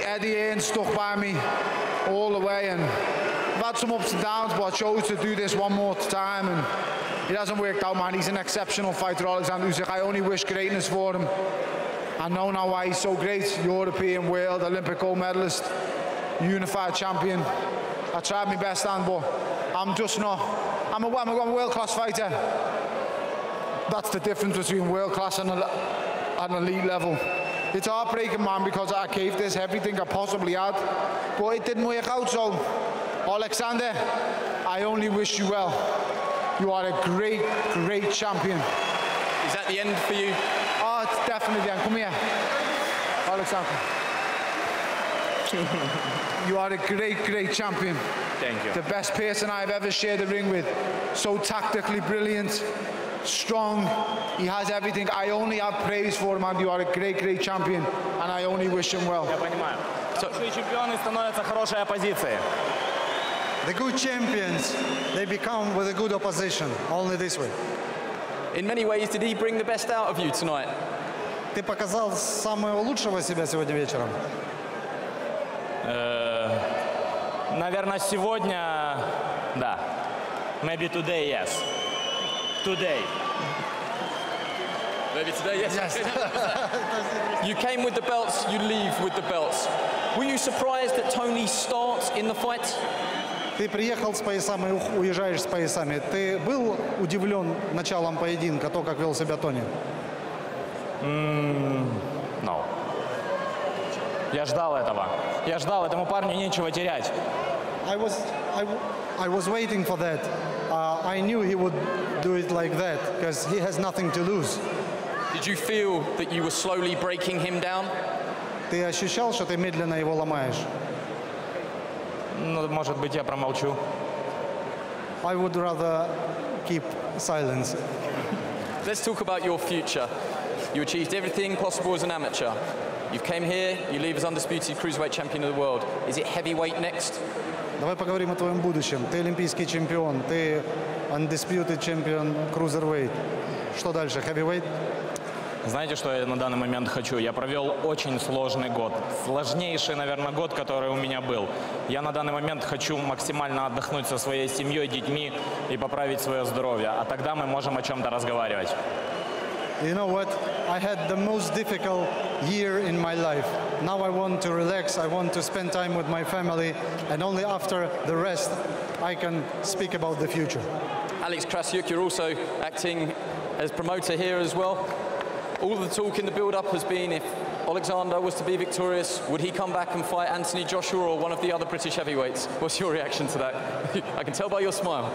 Eddie Hearn stuck by me all the way, and I've had some ups and downs, but I chose to do this one more time, and it hasn't worked out, man. He's an exceptional fighter, Oleksandr Usyk. I only wish greatness for him. I know now why he's so great. European, world, Olympic gold medalist, unified champion. I tried my best, but I'm just not. I'm a world-class fighter. That's the difference between world-class and an elite level. It's heartbreaking, man, because I gave this everything I possibly had, but it didn't work out. So, Oleksandr, I only wish you well. You are a great, great champion. Is that the end for you? Oh, it's definitely the end. Come here, Oleksandr. You are a great, great champion. Thank you. The best person I've ever shared the ring with. So tactically brilliant, strong. He has everything. I only have praise for him, and you are a great, great champion, and I only wish him well. Я понимаю. Хорошие чемпионы становятся хорошей оппозицией. The good champions, they become with a good opposition, only this way. In many ways, did he bring the best out of you tonight? Ты показал самого лучшего себя сегодня вечером. Наверное, сегодня, да. Maybe today, yes. Today. Maybe today, yes. You came with the belts, you leave with the belts. Were you surprised that Tony starts in the fight? Ты приехал с поясами и уезжаешь с поясами. Ты был удивлен началом поединка, то, как вел себя Тони? No. Я ждал этого. Я ждал, этому парню нечего терять. I was waiting for that. I knew he would do it like that, because he has nothing to lose. Did you feel that you were slowly breaking him down? Ты ощущал, что ты медленно его ломаешь? Ну, может быть, я промолчу. I would rather keep silence. Let's talk about your future. You achieved everything possible as an amateur. You came here, you leave as undisputed cruiserweight champion of the world. Is it heavyweight next? Давай поговорим о твоем будущем. Ты олимпийский чемпион, ты undisputed champion cruiserweight. Что дальше? Heavyweight? Знаете, что я на данный момент хочу? Я провел очень сложный год. Сложнейший, наверное, год, который у меня был. Я на данный момент хочу максимально отдохнуть со своей семьей, детьми и поправить свое здоровье. А тогда мы можем о чем-то разговаривать. You know what? I had the most difficult year in my life. Now I want to relax, I want to spend time with my family, and only after the rest I can speak about the future. Oleksandr Usyk, you're also acting as promoter here as well. All the talk in the build-up has been if Oleksandr was to be victorious, would he come back and fight Anthony Joshua or one of the other British heavyweights? What's your reaction to that? I can tell by your smile.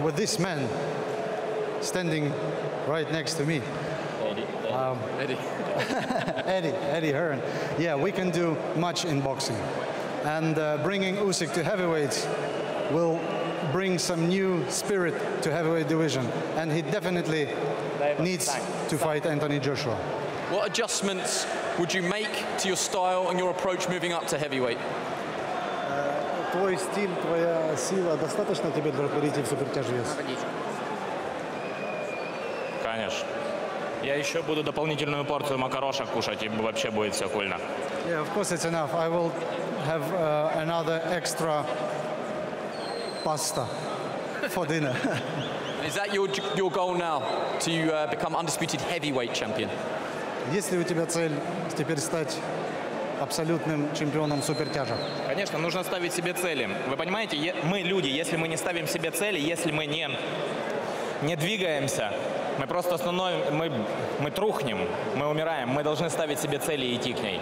With this man standing right next to me, Eddie Hearn, yeah, we can do much in boxing. And bringing Usyk to heavyweights will bring some new spirit to heavyweight division, and he definitely needs to fight Anthony Joshua. What adjustments would you make to your style and your approach moving up to heavyweight? Твой стиль, твоя сила достаточно тебе для перейти в супертяжвес? Конечно. Я еще буду дополнительную порцию макарошек кушать, и вообще будет все кульно. Yeah, of course it's enough. I will have another extra pasta for dinner. Is that your goal now, to become undisputed heavyweight champion? Есть ли у тебя цель теперь стать абсолютным чемпионом супертяжа? Конечно, нужно ставить себе цели. Вы понимаете, мы люди, если мы не ставим себе цели, если мы не двигаемся, мы просто мы трухнем, мы умираем. Мы должны ставить себе цели и идти к ней.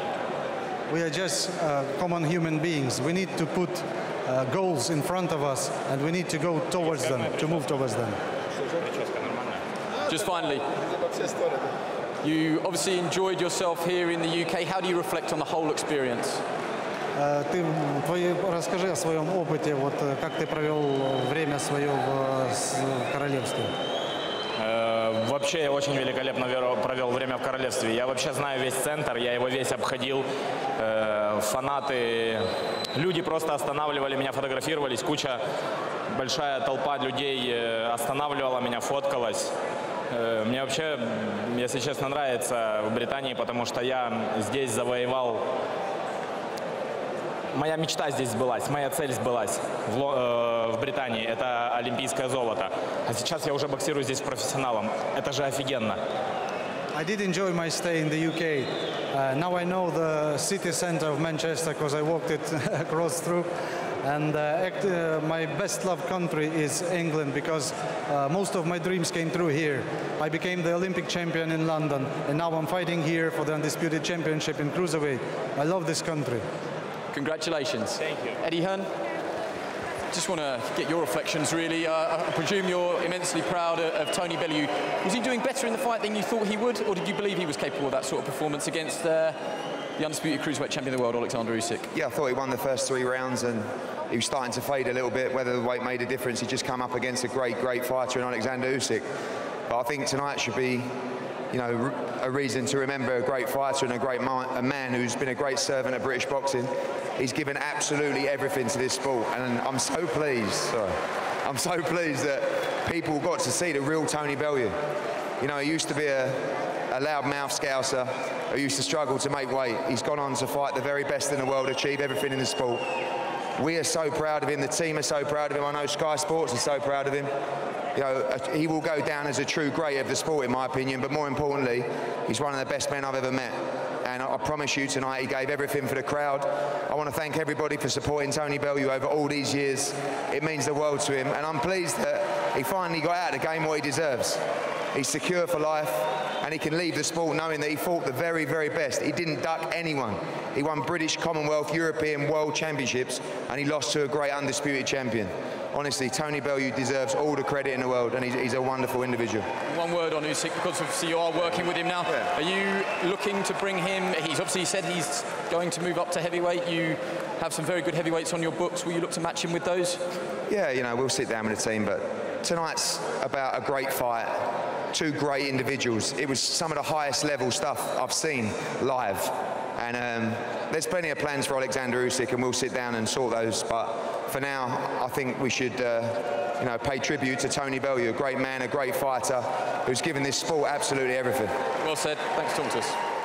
We are just common human beings. We need to put goals in front of us, and we need to go towards them, to move towards them. Just finally, you obviously enjoyed yourself here in the UK. How do you reflect on the whole experience? Расскажи о своем опыте, вот как ты провел время свое в королевстве. Вообще я очень великолепно провел время в королевстве. Я вообще знаю весь центр, я его весь обходил. Фанаты, люди просто останавливали меня, фотографировались. Большая толпа людей останавливала меня, фоткалась. Мне вообще, если честно, нравится в Британии, потому что я здесь завоевал. Моя мечта здесь сбылась, моя цель сбылась в Британии. Это олимпийское золото. А сейчас я уже боксирую здесь профессионалом. Это же офигенно. I did enjoy my stay in the UK. Now I know the city center of Manchester because I walked it across through. And my best loved country is England because most of my dreams came true here. I became the Olympic champion in London, and now I'm fighting here for the undisputed championship in Cruiserweight. I love this country. Congratulations. Thank you. Eddie Hearn, just want to get your reflections really. I presume you're immensely proud of Tony Bellew. Was he doing better in the fight than you thought he would, or did you believe he was capable of that sort of performance against the undisputed Cruiserweight champion of the world, Oleksandr Usyk? Yeah, I thought he won the first 3 rounds and he was starting to fade a little bit. Whether the weight made a difference, he just come up against a great fighter in Oleksandr Usyk. But I think tonight should be, you know, a reason to remember a great fighter and a man who's been a great servant of British boxing. He's given absolutely everything to this sport, and I'm so pleased. I'm so pleased that people got to see the real Tony Bellew. You know, he used to be a loudmouth scouser who used to struggle to make weight. He's gone on to fight the very best in the world, achieve everything in the sport. We are so proud of him. The team are so proud of him. I know Sky Sports are so proud of him. You know, he will go down as a true great of the sport, in my opinion, but more importantly, he's one of the best men I've ever met. And I promise you tonight, he gave everything for the crowd. I want to thank everybody for supporting Tony Bellew over all these years. It means the world to him, and I'm pleased that he finally got out of the game what he deserves. He's secure for life, and he can leave the sport knowing that he fought the very, very best. He didn't duck anyone. He won British, Commonwealth, European, World Championships, and he lost to a great undisputed champion. Honestly, Tony Bellew deserves all the credit in the world, and he's a wonderful individual. One word on Usyk, because obviously you are working with him now. Yeah. Are you looking to bring him? He's obviously said he's going to move up to heavyweight. You have some very good heavyweights on your books. Will you look to match him with those? Yeah, you know, we'll sit down with the team, but tonight's about a great fight. 2 great individuals. It was some of the highest level stuff I've seen live. And there's plenty of plans for Oleksandr Usyk, and we'll sit down and sort those. But for now, I think we should, you know, pay tribute to Tony Bellew, a great man, a great fighter, who's given this sport absolutely everything. Well said. Thanks for talking to us.